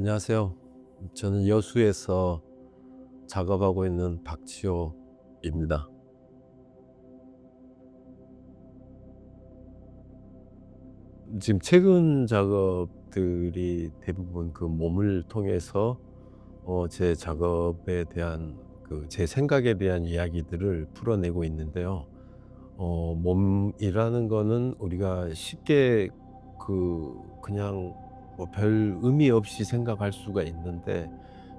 안녕하세요. 저는 여수에서 작업하고 있는 박지호입니다. 지금 최근 작업들이 대부분 그 몸을 통해서 제 작업에 대한 제 생각에 대한 이야기들을 풀어내고 있는데요. 몸이라는 거는 우리가 쉽게 그냥 뭐 별 의미 없이 생각할 수가 있는데,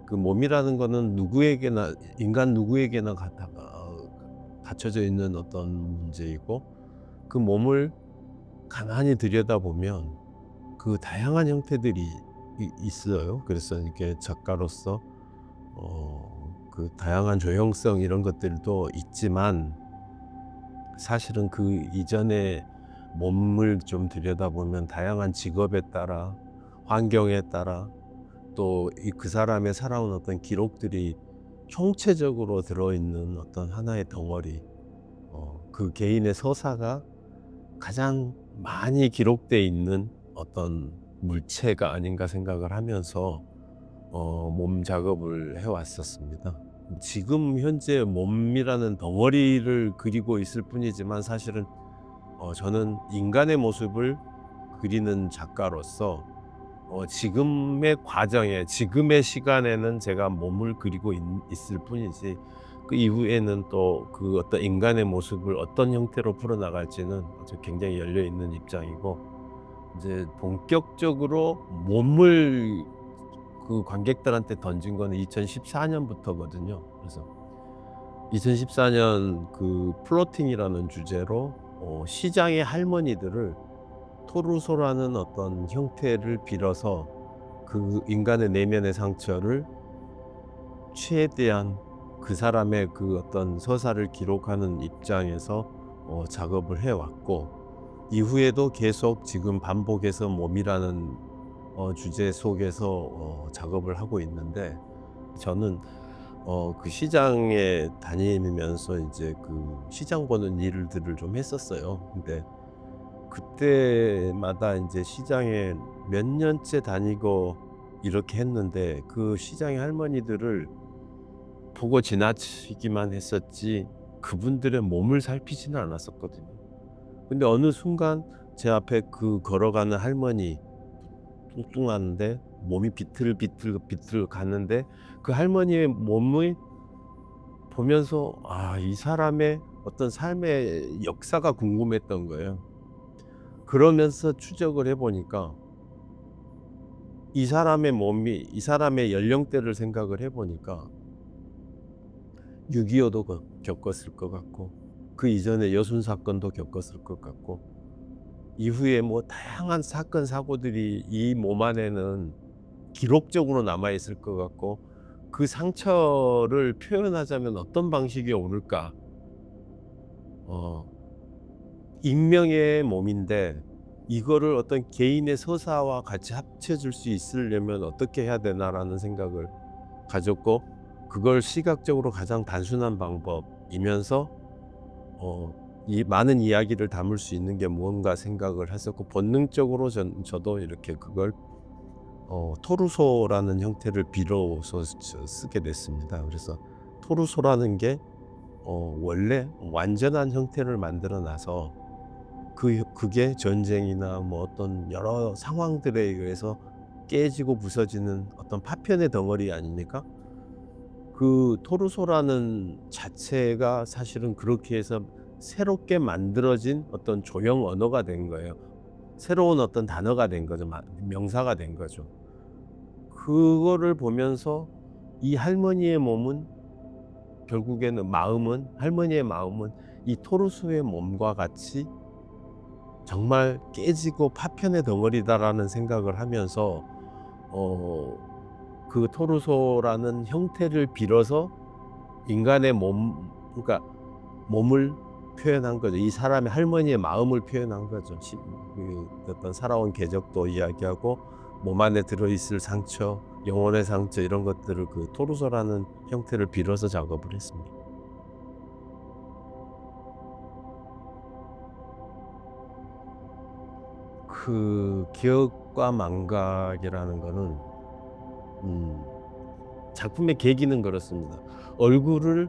그 몸이라는 거는 누구에게나, 인간 누구에게나 갖춰져 있는 어떤 문제이고, 그 몸을 가만히 들여다보면 그 다양한 형태들이 있어요. 그래서 이렇게 작가로서 그 다양한 조형성 이런 것들도 있지만, 사실은 그 이전에 몸을 좀 들여다보면 다양한 직업에 따라, 환경에 따라, 또 그 사람의 살아온 어떤 기록들이 총체적으로 들어있는 어떤 하나의 덩어리, 그 개인의 서사가 가장 많이 기록돼 있는 어떤 물체가 아닌가 생각을 하면서 몸 작업을 해왔었습니다. 지금 현재 몸이라는 덩어리를 그리고 있을 뿐이지만, 사실은 저는 인간의 모습을 그리는 작가로서 지금의 과정에, 지금의 시간에는 제가 몸을 그리고 있을 뿐이지, 그 이후에는 또 그 어떤 인간의 모습을 어떤 형태로 풀어나갈지는 아주 굉장히 열려 있는 입장이고, 이제 본격적으로 몸을 그 관객들한테 던진 거는 2014년부터거든요. 그래서 2014년 그 플로팅이라는 주제로 시장의 할머니들을 토르소라는 어떤 형태를 빌어서 그 인간의 내면의 상처를 최대한 그 사람의 그 어떤 서사를 기록하는 입장에서 작업을 해 왔고, 이후에도 계속 지금 반복해서 몸이라는 주제 속에서 작업을 하고 있는데, 저는 그 시장에 다니면서 이제 그 시장 보는 일들을 좀 했었어요. 근데 그때마다 인제 시장에 몇 년째 다니고 이렇게 했는데, 그 시장의 할머니들을 보고 지나치기만 했었지 그분들의 몸을 살피지는 않았었거든요. 근데 어느 순간 제 앞에 그 걸어가는 할머니, 뚱뚱한데 몸이 비틀비틀 가는데, 그 할머니의 몸을 보면서 이 사람의 어떤 삶의 역사가 궁금했던 거예요. 그러면서 추적을 해 보니까 이 사람의 몸이, 이 사람의 연령대를 생각을 해 보니까 6.25도 겪었을 것 같고, 그 이전에 여순 사건도 겪었을 것 같고, 이후에 뭐 다양한 사건 사고들이 이 몸 안에는 기록적으로 남아 있을 것 같고, 그 상처를 표현하자면 어떤 방식이 옳을까? 어 익명의 몸인데 이거를 어떤 개인의 서사와 같이 합쳐 줄 수 있으려면 어떻게 해야 되나라는 생각을 가졌고, 그걸 시각적으로 가장 단순한 방법이면서 이 많은 이야기를 담을 수 있는 게 무언가 생각을 했었고, 본능적으로 저도 이렇게 그걸 토르소라는 형태를 빌어서 쓰게 됐습니다. 그래서 토르소라는 게 원래 완전한 형태를 만들어 놔서 그게 전쟁이나 뭐 어떤 여러 상황들에 의해서 깨지고 부서지는 어떤 파편의 덩어리 아닙니까? 그 토르소라는 자체가 사실은 그렇게 해서 새롭게 만들어진 어떤 조형 언어가 된 거예요. 새로운 어떤 단어가 된 거죠. 명사가 된 거죠. 그거를 보면서 이 할머니의 몸은, 결국에는 마음은, 할머니의 마음은 이 토르소의 몸과 같이 정말 깨지고 파편의 덩어리다라는 생각을 하면서 그 토르소라는 형태를 빌어서 인간의 몸, 그러니까 몸을 표현한 거죠. 이 사람의, 할머니의 마음을 표현한 거죠. 그 어떤 살아온 궤적도 이야기하고, 몸 안에 들어있을 상처, 영혼의 상처, 이런 것들을 그 토르소라는 형태를 빌어서 작업을 했습니다. 그 기억과 망각이라는 거는 음 작품의 계기는 그렇습니다. 얼굴을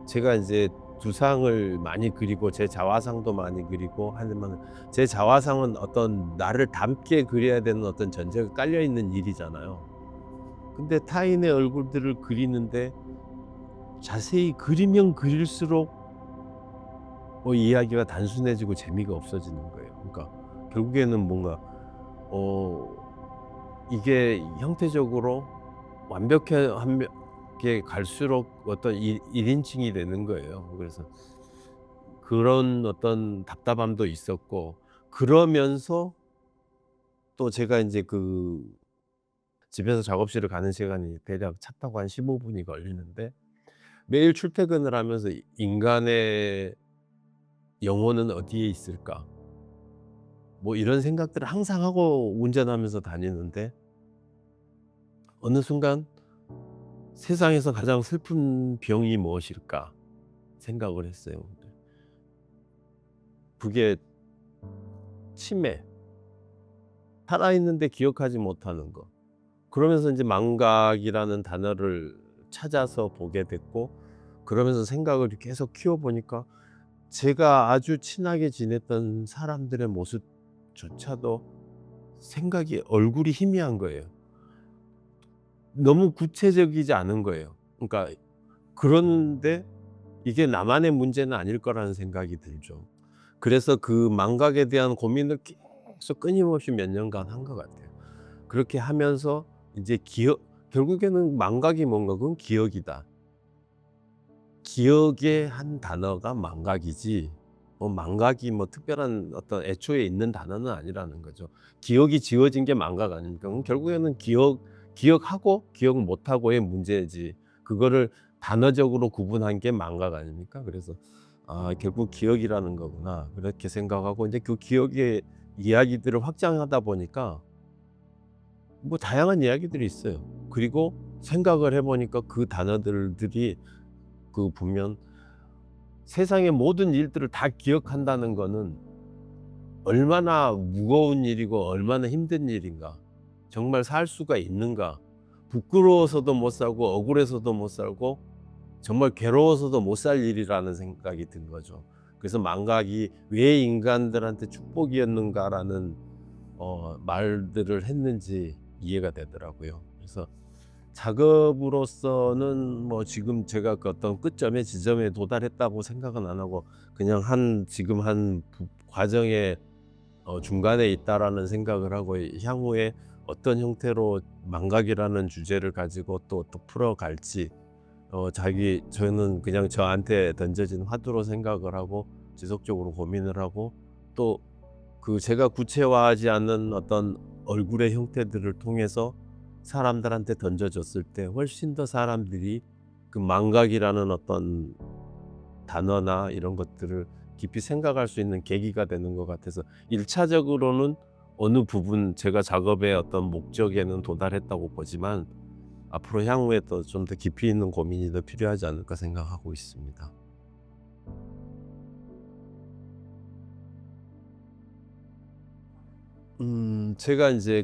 제가 인제 두상을 많이 그리고 제 자화상도 많이 그리고 하지만 제 자화상은 어떤 나를 닮게 그려야 되는 어떤 전제가 깔려 있는 일이잖아요. 근데 타인의 얼굴들을 그리는데 자세히 그리면 그릴수록 이야기가 단순해지고 재미가 없어지는 거예요. 그러니까 결국에는 뭔가 이게 형태적으로 완벽해 한게 갈수록 어떤 1인칭이 되는 거예요. 그래서 그런 어떤 답답함도 있었고, 그러면서 또 제가 인제 집에서 작업실을 가는 시간이 대략 차 타고 한 15 분이 걸리는데, 매일 출퇴근을 하면서 '인간의 영혼은 어디에 있을까?' 뭐 이런 생각들을 항상 하고 운전하면서 다니는데, 어느 순간 '세상에서 가장 슬픈 병이 무엇일까?' 생각을 했어요. 그게 치매. 살아있는데 기억하지 못하는 거. 그러면서 인제 망각이라는 단어를 찾아서 보게 됐고, 그러면서 생각을 계속 키워 보니까 제가 아주 친하게 지냈던 사람들의 모습조차도 생각이 얼굴이 희미한 거예요. 너무 구체적이지 않은 거예요. 그러니까 그런데 이게 나만의 문제는 아닐 거라는 생각이 들죠. 그래서 그 망각에 대한 고민을 계속 끊임없이 몇 년간 한 것 같아요. 그렇게 하면서 인제 결국에는 망각이 뭔가, 그건 기억이다. 기억의 한 단어가 망각이지, 망각이 특별한 어떤 애초에 있는 단어는 아니라는 거죠. 기억이 지워진 게 망각 아닙니까? 그럼 결국에는 기억하고 기억 못하고의 문제지, 그거를 단어적으로 구분한 게 망각 아닙니까? 그래서 '아 결국 기억이라는 거구나.' 그렇게 생각하고 인제 그 기억의 이야기들을 확장하다 보니까 다양한 이야기들이 있어요. 그리고 생각을 해 보니까 그 단어들이 보면 세상의 모든 일들을 다 기억한다는 거는 얼마나 무거운 일이고 얼마나 힘든 일인가. 정말 살 수가 있는가. 부끄러워서도 못 살고 억울해서도 못 살고 정말 괴로워서도 못 살 일이라는 생각이 든 거죠. 그래서 망각이 왜 인간들한테 축복이었는가라는 말들을 했는지 이해가 되더라고요. 그래서 작업으로서는 지금 제가 그 어떤 끝점에 지점에 도달했다고 생각은 안 하고, 그냥 지금 과정의 중간에 있다라는 생각을 하고, 향후에 어떤 형태로 망각이라는 주제를 가지고 또 풀어갈지, 저는 그냥 저한테 던져진 화두로 생각을 하고 지속적으로 고민을 하고, 또 제가 구체화하지 않는 어떤 얼굴의 형태들을 통해서 사람들한테 던져줬을 때 훨씬 더 사람들이 그 망각이라는 어떤 단어나 이런 것들을 깊이 생각할 수 있는 계기가 되는 것 같아서, 1차적으로는 어느 부분 제가 작업의 어떤 목적에는 도달했다고 보지만, 앞으로 향후에 또 좀 더 깊이 있는 고민이 더 필요하지 않을까 생각하고 있습니다. 제가 인제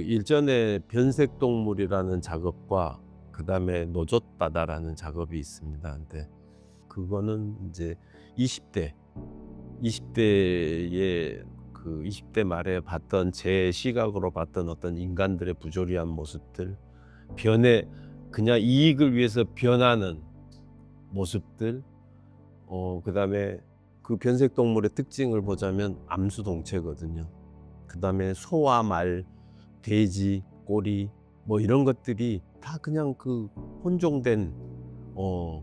일전에 변색동물이라는 작업과 그다음에 노젓바다라는 작업이 있습니다. 근데 그거는 인제 20 대, 20 대의 20대 말에 봤던, 제 시각으로 봤던 어떤 인간들의 부조리한 모습들, 변해 그냥 이익을 위해서 변하는 모습들, 그다음에 그 변색동물의 특징을 보자면 암수동체거든요. 그다음에 소와 말, 돼지, 꼬리 이런 것들이 다 그냥 혼종된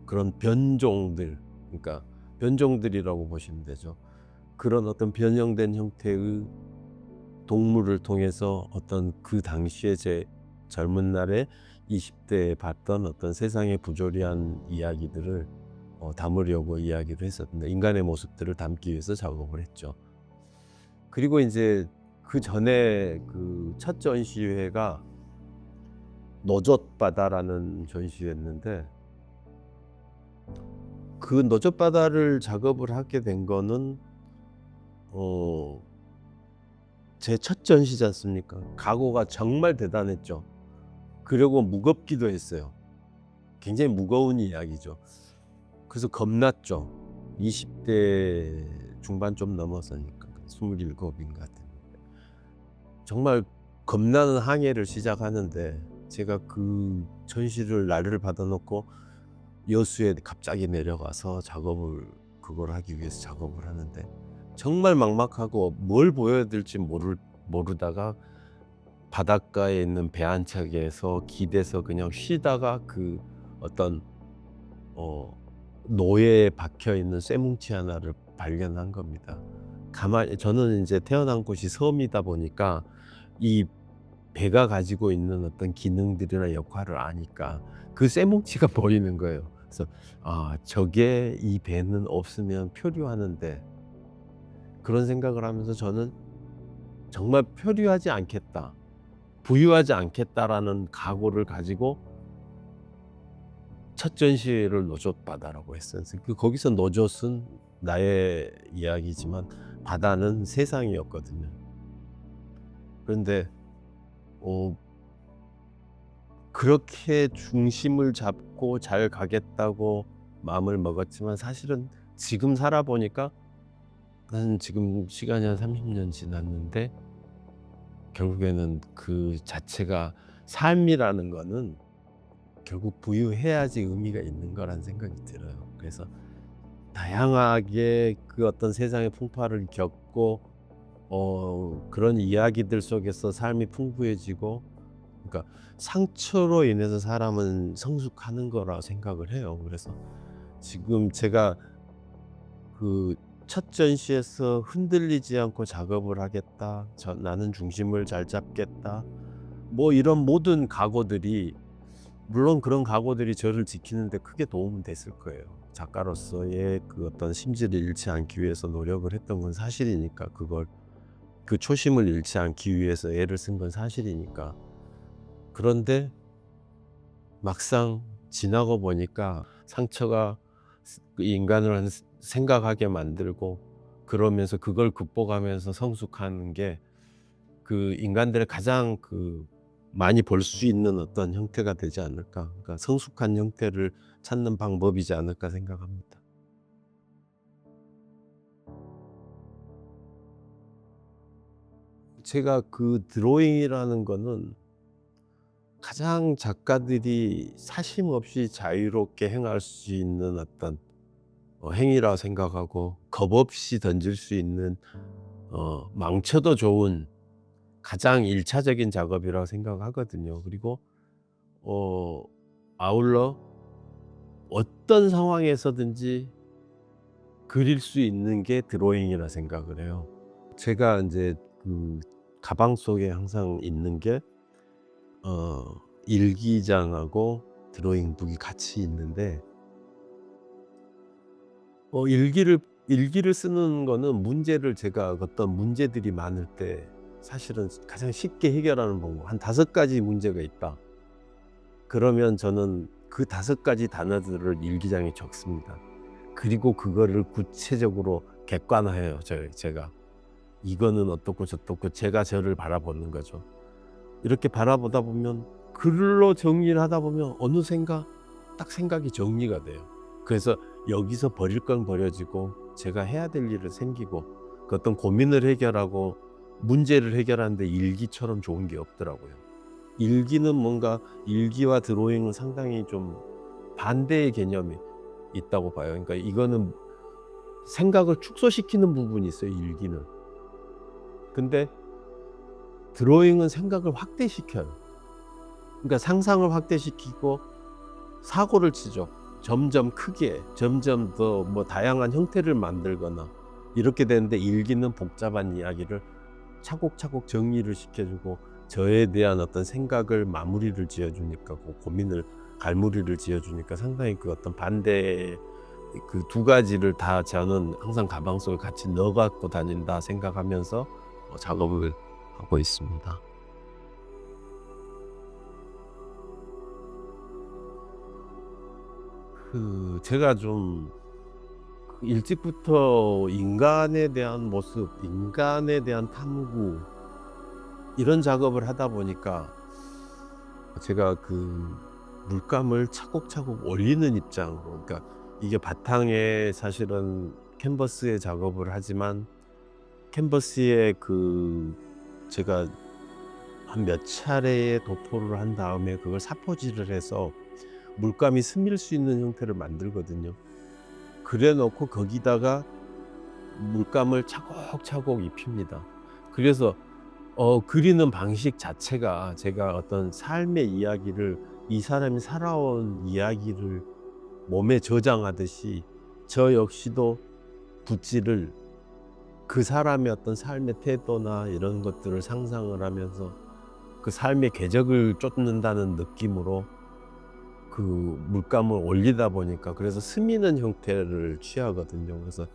그런 변종들, 그러니까 변종들이라고 보시면 되죠. 그런 어떤 변형된 형태의 동물을 통해서 어떤 그 당시에 제 젊은 날에 20 대에 봤던 어떤 세상의 부조리한 이야기들을 담으려고 이야기를 했었는데, 인간의 모습들을 담기 위해서 작업을 했죠. 그리고 인제 그전에 첫 전시회가 노젓바다라는 전시회였는데, 그 노젓바다를 작업을 하게 된 거는 어 제 첫 전시지 않습니까? 각오가 정말 대단했죠. 그리고 무겁기도 했어요. 굉장히 무거운 이야기죠. 그래서 겁났죠. 20대 중반 좀 넘어서니까 27인가 같은. 정말 겁나는 항해를 시작하는데 제가 그 전시를 날을 받아 놓고 여수에 갑자기 내려가서 작업을 그걸 하기 위해서 작업을 하는데 정말 막막하고 뭘 보여야 될지 모르다가 바닷가에 있는 배 한 척에서 기대서 그냥 쉬다가 그 어떤 노예에 박혀 있는 쇠뭉치 하나를 발견한 겁니다. 가만히 저는 이제 태어난 곳이 섬이다 보니까 이 배가 가지고 있는 어떤 기능들이나 역할을 아니까 그 쇠뭉치가 보이는 거예요. 그래서 저게 이 배는 없으면 표류하는데, 그런 생각을 하면서 저는 정말 표류하지 않겠다, 부유하지 않겠다라는 각오를 가지고 첫 전시를 노젓 바다라고 했어요. 거기서 노젓은 나의 이야기지만 바다는 세상이었거든요. 그런데 어 그렇게 중심을 잡고 잘 가겠다고 마음을 먹었지만 사실은 지금 살아보니까 난 지금 시간이 한 30년 지났는데 결국에는 그 자체가 삶이라는 거는 결국 부유해야지 의미가 있는 거란 생각이 들어요. 그래서 다양하게 그 어떤 세상의 풍파를 겪고 그런 이야기들 속에서 삶이 풍부해지고, 그러니까 상처로 인해서 사람은 성숙하는 거라 생각을 해요. 그래서 지금 제가 그 첫 전시에서 흔들리지 않고 작업을 하겠다, 나는 중심을 잘 잡겠다, 뭐 이런 모든 각오들이, 물론 그런 각오들이 저를 지키는데 크게 도움은 됐을 거예요. 작가로서의 그 어떤 심지를 잃지 않기 위해서 노력을 했던 건 사실이니까, 그걸 그 초심을 잃지 않기 위해서 애를 쓴 건 사실이니까. 그런데 막상 지나고 보니까 상처가 그 인간을 생각하게 만들고, 그러면서 그걸 극복하면서 성숙하는 게 그 인간들의 가장 그 많이 볼 수 있는 어떤 형태가 되지 않을까. 그러니까 성숙한 형태를 찾는 방법이지 않을까 생각합니다. 제가 그 드로잉이라는 거는 가장 작가들이 사심 없이 자유롭게 행할 수 있는 어떤 행위라고 생각하고, 겁 없이 던질 수 있는 망쳐도 좋은 가장 일차적인 작업이라고 생각하거든요. 그리고 어 아울러 어떤 상황에서든지 그릴 수 있는 게 드로잉이라 생각을 해요. 제가 인제 그 가방 속에 항상 있는 게 일기장하고 드로잉 북이 같이 있는데, 일기를 쓰는 거는 문제를, 제가 어떤 문제들이 많을 때 사실은 가장 쉽게 해결하는 방법, 한 5가지 문제가 있다. 그러면 저는 그 5가지 단어들을 일기장에 적습니다. 그리고 그거를 구체적으로 객관화해요. 제가. 이거는 어떻고 저떻고, 제가 저를 바라보는 거죠. 이렇게 바라보다 보면, 글로 정리를 하다 보면 어느샌가 딱 생각이 정리가 돼요. 그래서 여기서 버릴 건 버려지고 제가 해야 될 일이 생기고, 그 어떤 고민을 해결하고 문제를 해결하는데 일기처럼 좋은 게 없더라고요. 일기는 뭔가, 일기와 드로잉은 상당히 좀 반대의 개념이 있다고 봐요. 그러니까 이거는 생각을 축소시키는 부분이 있어요, 일기는. 근데 드로잉은 생각을 확대시켜요. 그러니까 상상을 확대시키고 사고를 치죠. 점점 크게, 점점 더 뭐 다양한 형태를 만들거나 이렇게 되는데, 일기는 복잡한 이야기를 차곡차곡 정리를 시켜주고 저에 대한 어떤 생각을 마무리를 지어주니까, 그 고민을 갈무리를 지어주니까 상당히 그 어떤 반대의 그 2가지를 다 저는 항상 가방 속에 같이 넣어 갖고 다닌다 생각하면서 작업을 하고 있습니다. 제가 좀 일찍부터 인간에 대한 모습, 인간에 대한 탐구, 이런 작업을 하다 보니까 제가 그 물감을 차곡차곡 올리는 입장으로, 그러니까 이게 바탕에 사실은 캔버스에 작업을 하지만 캔버스에 제가 한 몇 차례의 도포를 한 다음에 그걸 사포질을 해서 물감이 스밀 수 있는 형태를 만들거든요. 그래 놓고 거기다가 물감을 차곡차곡 입힙니다. 그래서 그리는 방식 자체가 제가 어떤 삶의 이야기를, 이 사람이 살아온 이야기를 몸에 저장하듯이 저 역시도 붓질을 그 사람의 어떤 삶의 태도나 이런 것들을 상상을 하면서 그 삶의 궤적을 쫓는다는 느낌으로 그 물감을 올리다 보니까, 그래서 스미는 형태를 취하거든요. 그래서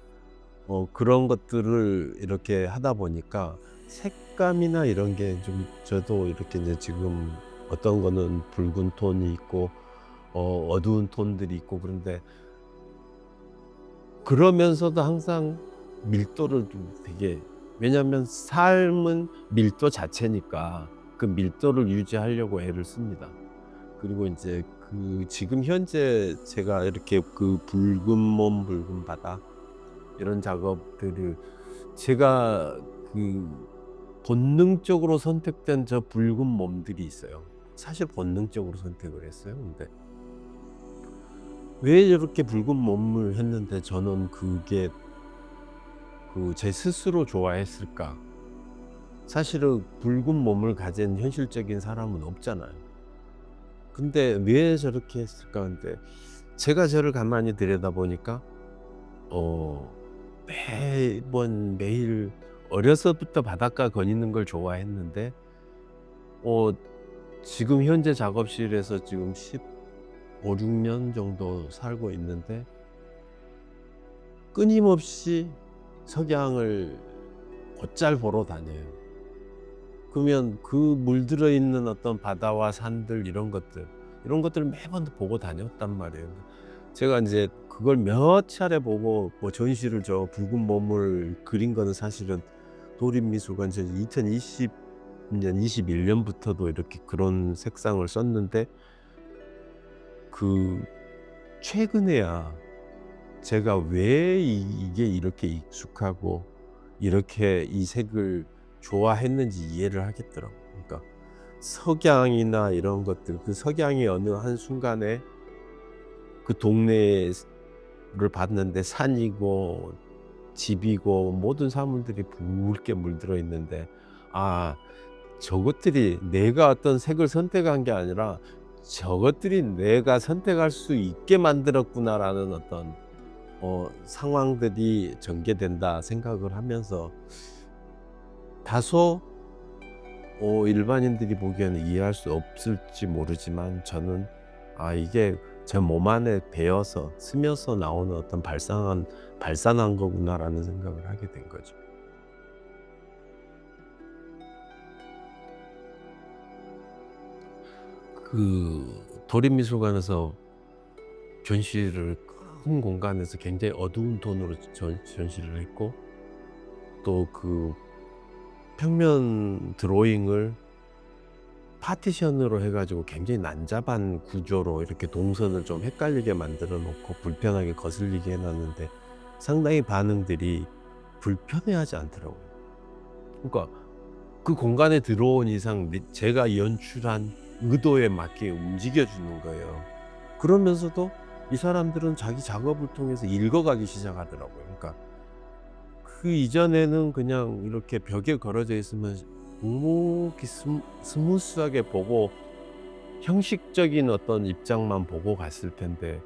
그런 것들을 이렇게 하다 보니까 색감이나 이런 게 좀, 저도 이렇게 이제 지금 어떤 거는 붉은 톤이 있고 어두운 톤들이 있고, 그런데 그러면서도 항상 밀도를 좀 되게, 왜냐하면 삶은 밀도 자체니까 그 밀도를 유지하려고 애를 씁니다. 그리고 이제 지금 현재 제가 이렇게 그 붉은 몸 붉은 바다 이런 작업들을, 제가 그 본능적으로 선택된 저 붉은 몸들이 있어요. 사실 본능적으로 선택을 했어요. 근데 왜 이렇게 붉은 몸을 했는데 저는 그게 제 스스로 좋아했을까? 사실은 붉은 몸을 가진 현실적인 사람은 없잖아요. 근데 왜 저렇게 했을까? 근데 제가 저를 가만히 들여다보니까 어 매번 매일 어려서부터 바닷가 거니는 걸 좋아했는데, 어 지금 현재 작업실에서 지금 15-16년 정도 살고 있는데 끊임없이 석양을 곧잘 보러 다녀요. 그러면 그 물들어 있는 어떤 바다와 산들 이런 것들을 매번 보고 다녔단 말이에요. 제가 인제 그걸 몇 차례 보고 뭐 전시를, 저 붉은 몸을 그린 거는 사실은 도립미술관, 저 2020년 21년부터도 이렇게 그런 색상을 썼는데, 그 최근에야 제가 왜 이게 이렇게 익숙하고 이렇게 이 색을 좋아했는지 이해를 하겠더라고요. 그러니까 석양이나 이런 것들, 그 석양이 어느 한순간에 그 동네를 봤는데 산이고 집이고 모든 사물들이 붉게 물들어 있는데, 아, 저것들이 내가 어떤 색을 선택한 게 아니라 저것들이 내가 선택할 수 있게 만들었구나라는 어떤 상황들이 전개된다 생각을 하면서, 다소 일반인들이 보기에는 이해할 수 없을지 모르지만 저는 이게 제 몸 안에 배어서 스며서 나오는 어떤 발산한 거구나라는 생각을 하게 된 거죠. 도립미술관에서 전시를, 큰 공간에서 굉장히 어두운 톤으로 전시를 했고, 또 평면 드로잉을 파티션으로 해가지고 굉장히 난잡한 구조로 이렇게 동선을 좀 헷갈리게 만들어 놓고 불편하게 거슬리게 해놨는데 상당히 반응들이 불편해하지 않더라고요. 그러니까 그 공간에 들어온 이상 제가 연출한 의도에 맞게 움직여주는 거예요. 그러면서도 이 사람들은 자기 작업을 통해서 읽어가기 시작하더라고요. 그러니까 그 이전에는 그냥 이렇게 벽에 걸어져 있으면 묵묵히 스무스하게 보고 형식적인 어떤 입장만 보고 갔을 텐데,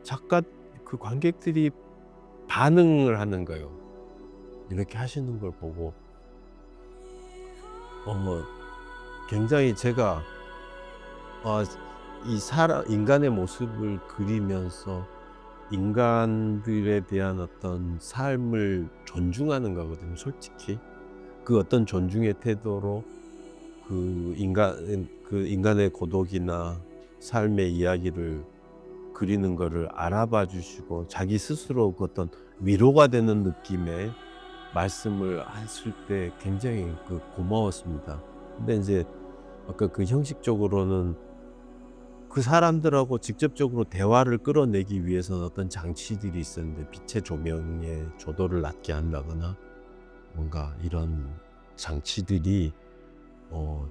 작가 관객들이 반응을 하는 거예요. 이렇게 하시는 걸 보고 굉장히 제가 이 인간의 모습을 그리면서 인간들에 대한 어떤 삶을 존중하는 거거든요, 솔직히. 그 어떤 존중의 태도로 인간의 고독이나 삶의 이야기를 그리는 거를 알아봐 주시고 자기 스스로 그 어떤 위로가 되는 느낌의 말씀을 하실 때 굉장히 고마웠습니다. 근데 이제 아까 그 형식적으로는 그 사람들하고 직접적으로 대화를 끌어내기 위해서는 어떤 장치들이 있었는데 빛의 조명의 조도를 낮게 한다거나 뭔가 이런 장치들이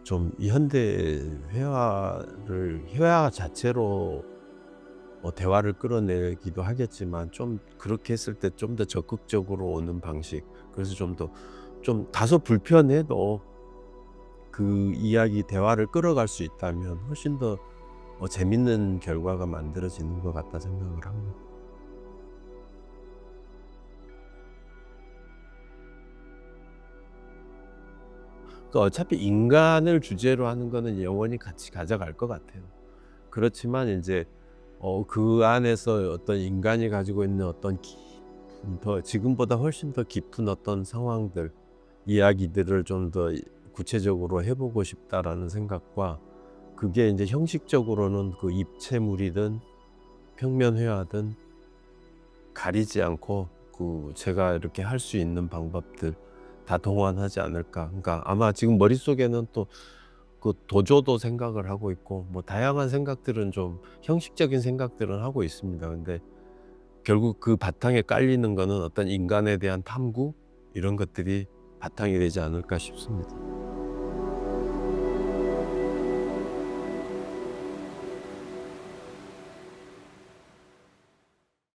좀 이 현대 회화 자체로 대화를 끌어내기도 하겠지만 좀 그렇게 했을 때 좀 더 적극적으로 오는 방식, 그래서 좀 다소 불편해도 그 이야기 대화를 끌어갈 수 있다면 훨씬 더 재밌는 결과가 만들어지는 것 같다 생각을 합니다. 그러니까 어차피 인간을 주제로 하는 거는 영원히 같이 가져갈 것 같아요. 그렇지만 인제 그 안에서 어떤 인간이 가지고 있는 어떤 깊은 더 지금보다 훨씬 더 깊은 어떤 상황들, 이야기들을 좀 더 구체적으로 해 보고 싶다라는 생각과, 그게 인제 형식적으로는 그 입체물이든 평면회화든 가리지 않고 그 제가 이렇게 할 수 있는 방법들 다 동원하지 않을까. 그러니까 아마 지금 머릿속에는 또 그 도조도 생각을 하고 있고 뭐 다양한 생각들은, 좀 형식적인 생각들은 하고 있습니다. 근데 결국 그 바탕에 깔리는 거는 어떤 인간에 대한 탐구, 이런 것들이 바탕이 되지 않을까 싶습니다.